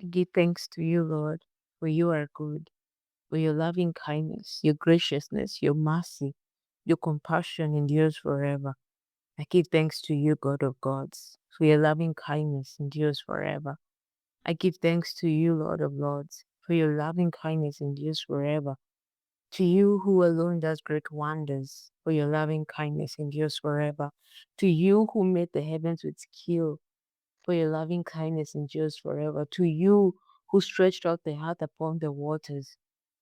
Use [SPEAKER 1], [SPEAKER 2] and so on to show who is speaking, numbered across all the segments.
[SPEAKER 1] Give thanks to you, Lord, for you are good, for your loving kindness, your graciousness, your mercy, your compassion endures forever. I give thanks to you, God of gods, for your loving kindness endures forever. I give thanks to you, Lord of lords, for your loving kindness endures forever. To you who alone does great wonders, for your loving kindness endures forever. To you who made the heavens with skill, for your loving kindness endures forever. To you who stretched out the earth upon the waters,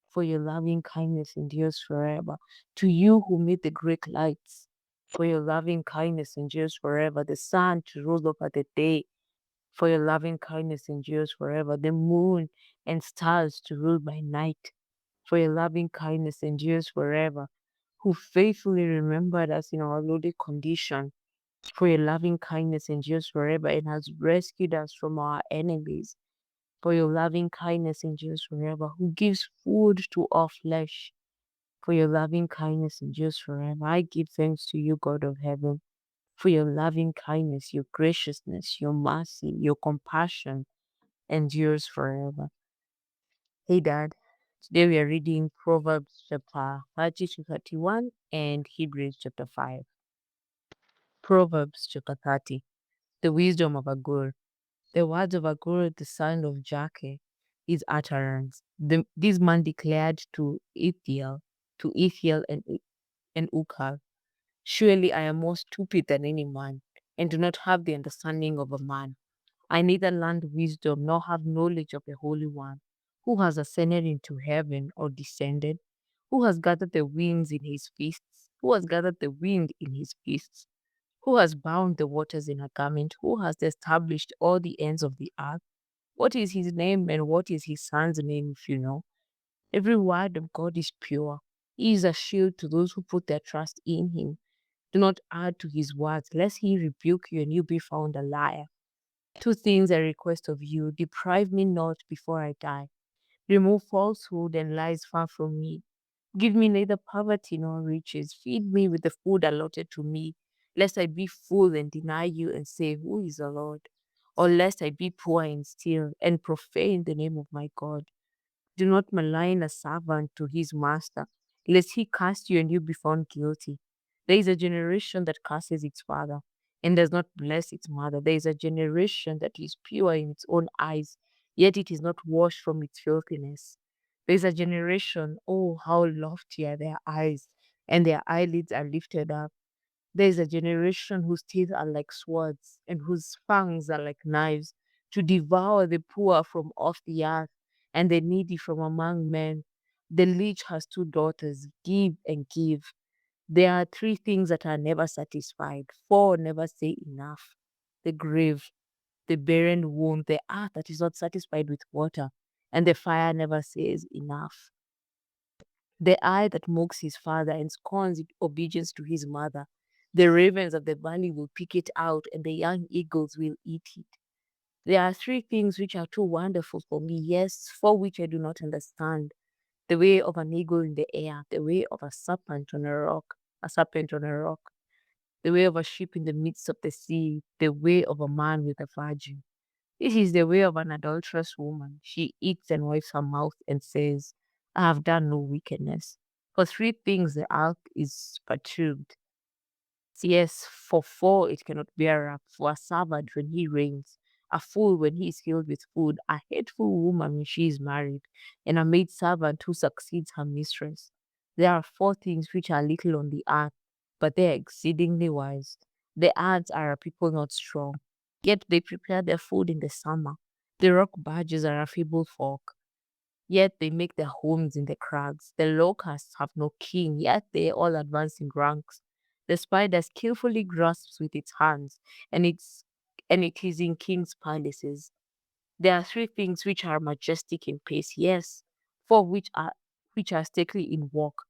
[SPEAKER 1] for your loving kindness endures forever. To you who made the great lights, for your loving kindness endures forever. The sun to rule over the day, for your loving kindness endures forever. The moon and stars to rule by night, for your loving kindness endures forever. Who faithfully remembered us in our lowly condition, for your loving kindness endures forever and has rescued us from our enemies. For your loving kindness endures forever, who gives food to all flesh. For your loving kindness endures forever. I give thanks to you, God of heaven, for your loving kindness, your graciousness, your mercy, your compassion endures forever. Hey, Dad. Today we are reading Proverbs chapter 30 to 31 and Hebrews chapter 5. Proverbs chapter 30. The wisdom of Agur. The words of Agur, the son of Jakeh, his utterance. This man declared to Ethiel and Ukal, surely I am more stupid than any man, and do not have the understanding of a man. I neither learned wisdom nor have knowledge of the Holy One. Who has ascended into heaven or descended? Who has gathered the winds in his fists? Who has gathered the wind in his fists? Who has bound the waters in a garment? Who has established all the ends of the earth? What is his name and what is his son's name, if you know? Every word of God is pure. He is a shield to those who put their trust in him. Do not add to his words, lest he rebuke you and you be found a liar. Two things I request of you: deprive me not before I die. Remove falsehood and lies far from me. Give me neither poverty nor riches. Feed me with the food allotted to me, lest I be full and deny you and say, who is the Lord? Or lest I be poor and steal and profane the name of my God. Do not malign a servant to his master, lest he cast you and you be found guilty. There is a generation that curses its father and does not bless its mother. There is a generation that is pure in its own eyes, yet it is not washed from its filthiness. There is a generation, oh, how lofty are their eyes, and their eyelids are lifted up. There is a generation whose teeth are like swords, and whose fangs are like knives, to devour the poor from off the earth, and the needy from among men. The leech has two daughters, give and give. There are three things that are never satisfied, four never say enough: the grave, the barren womb, the earth that is not satisfied with water, and the fire never says enough. The eye that mocks his father and scorns obedience to his mother. The ravens of the valley will pick it out, and the young eagles will eat it. There are three things which are too wonderful for me, yes, for which I do not understand: the way of an eagle in the air, the way of a serpent on a rock, the way of a ship in the midst of the sea, the way of a man with a virgin. This is the way of an adulterous woman. She eats and wipes her mouth and says, I have done no wickedness. For three things the earth is perturbed. Yes, for four it cannot bear up: for a servant when he reigns, a fool when he is filled with food, a hateful woman when she is married, and a maid servant who succeeds her mistress. There are four things which are little on the earth, but they are exceedingly wise. The ants are a people not strong, yet they prepare their food in the summer. The rock badgers are a feeble folk, yet they make their homes in the crags. The locusts have no king, yet they all advance in ranks. The spider skillfully grasps with its hands, and it is in kings' palaces. There are three things which are majestic in pace, yes, four which are stately in walk: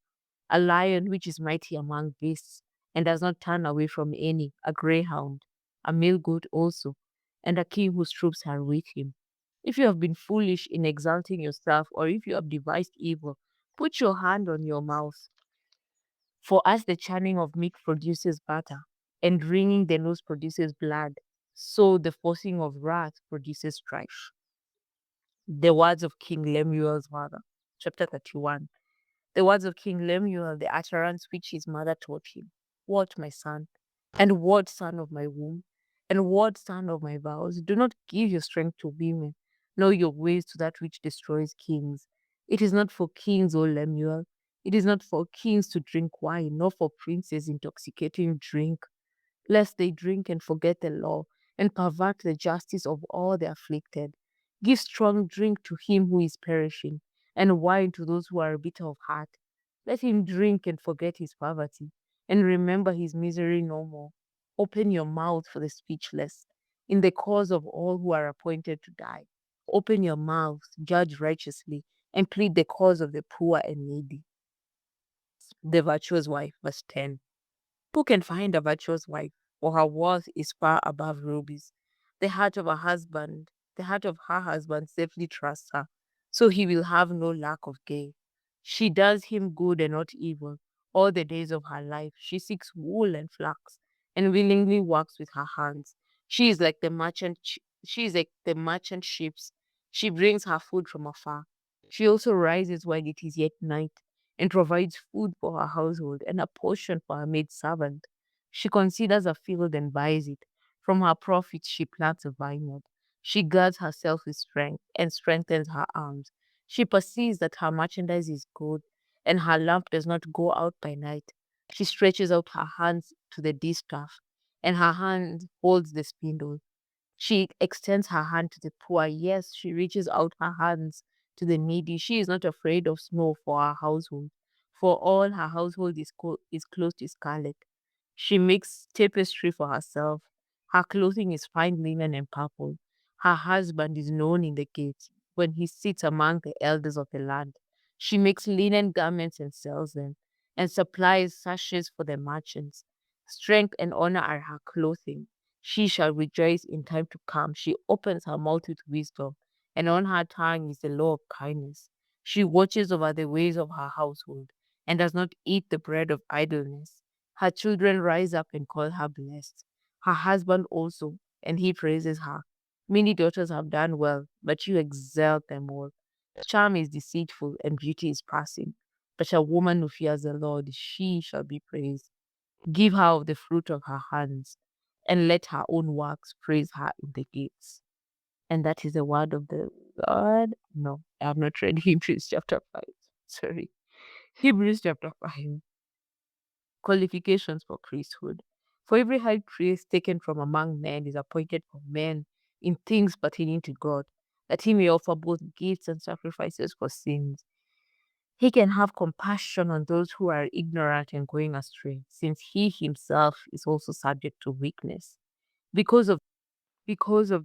[SPEAKER 1] a lion which is mighty among beasts, and does not turn away from any, a greyhound, a male goat also, and a king whose troops are with him. If you have been foolish in exalting yourself, or if you have devised evil, put your hand on your mouth. For as the churning of milk produces butter, and wringing the nose produces blood, so the forcing of wrath produces strife. The words of King Lemuel's mother, chapter 31. The words of King Lemuel, the utterance which his mother taught him. What, my son? And what, son of my womb? And what, son of my vows? Do not give your strength to women, nor your ways to that which destroys kings. It is not for kings, O Lemuel. It is not for kings to drink wine, nor for princes intoxicating drink, lest they drink and forget the law, and pervert the justice of all the afflicted. Give strong drink to him who is perishing, and wine to those who are bitter of heart. Let him drink and forget his poverty, and remember his misery no more. Open your mouth for the speechless, in the cause of all who are appointed to die. Open your mouth, judge righteously, and plead the cause of the poor and needy. The virtuous wife, verse 10. Who can find a virtuous wife? For her worth is far above rubies. The heart of her husband, the heart of her husband safely trusts her, so he will have no lack of gain. She does him good and not evil. All the days of her life, she seeks wool and flax, and willingly works with her hands. She is like the merchant. She is like the merchant ships. She brings her food from afar. She also rises while it is yet night, and provides food for her household and a portion for her maidservant. She considers a field and buys it. From her profits she plants a vineyard. She girds herself with strength and strengthens her arms. She perceives that her merchandise is good, and her lamp does not go out by night. She stretches out her hands to the distaff, and her hand holds the spindle. She extends her hand to the poor. Yes, she reaches out her hands to the needy. She is not afraid of snow for her household, for all her household is clothed in scarlet. She makes tapestry for herself. Her clothing is fine linen and purple. Her husband is known in the gates when he sits among the elders of the land. She makes linen garments and sells them, and supplies sashes for the merchants. Strength and honor are her clothing. She shall rejoice in time to come. She opens her mouth with wisdom, and on her tongue is the law of kindness. She watches over the ways of her household, and does not eat the bread of idleness. Her children rise up and call her blessed. Her husband also, and he praises her. Many daughters have done well, but you exalt them all. Charm is deceitful, and beauty is passing. But a woman who fears the Lord, she shall be praised. Give her of the fruit of her hands, and let her own works praise her in the gates. And that is the word of the Lord. No, I have not read Hebrews chapter 5. Sorry. Hebrews chapter 5. Qualifications for priesthood. For every high priest taken from among men is appointed for men in things pertaining to God, that he may offer both gifts and sacrifices for sins. He can have compassion on those who are ignorant and going astray, since he himself is also subject to weakness. Because of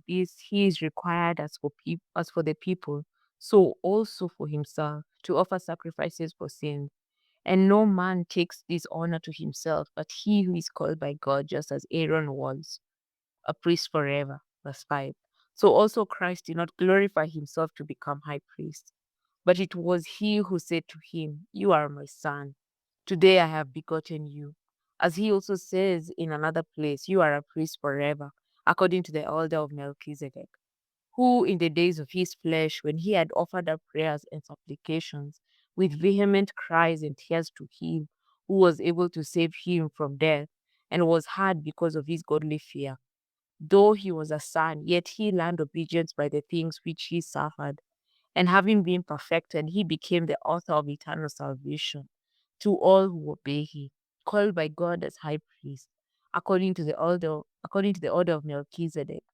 [SPEAKER 1] this, he is required as for the people, so also for himself, to offer sacrifices for sins. And no man takes this honor to himself, but he who is called by God, just as Aaron was, a priest forever. Verse 5. So also Christ did not glorify himself to become high priest, but it was he who said to him, "You are my son. Today I have begotten you." As he also says in another place, "You are a priest forever, according to the order of Melchizedek," who in the days of his flesh, when he had offered up prayers and supplications with vehement cries and tears to him who was able to save him from death, and was heard because of his godly fear. Though he was a son, yet he learned obedience by the things which he suffered. And having been perfected, he became the author of eternal salvation to all who obey him, called by God as high priest, according to the order of Melchizedek,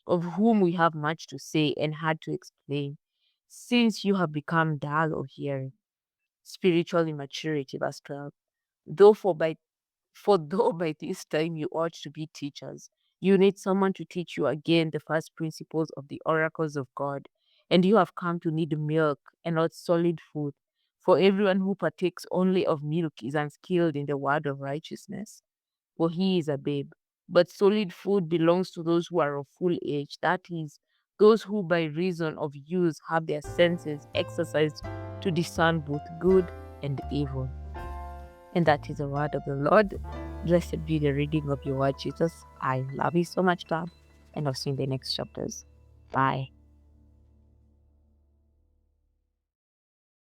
[SPEAKER 1] of whom we have much to say and hard to explain, since you have become dull of hearing. Spiritual immaturity, verse 12. Though for by for though by this time you ought to be teachers, you need someone to teach you again the first principles of the oracles of God, and you have come to need milk and not solid food. For everyone who partakes only of milk is unskilled in the word of righteousness, for he is a babe. But solid food belongs to those who are of full age, that is, those who by reason of use have their senses exercised to discern both good and evil. And that is the word of the Lord. Blessed be the reading of your word, Jesus. I love you so much, God, and I'll see you in the next chapters. Bye.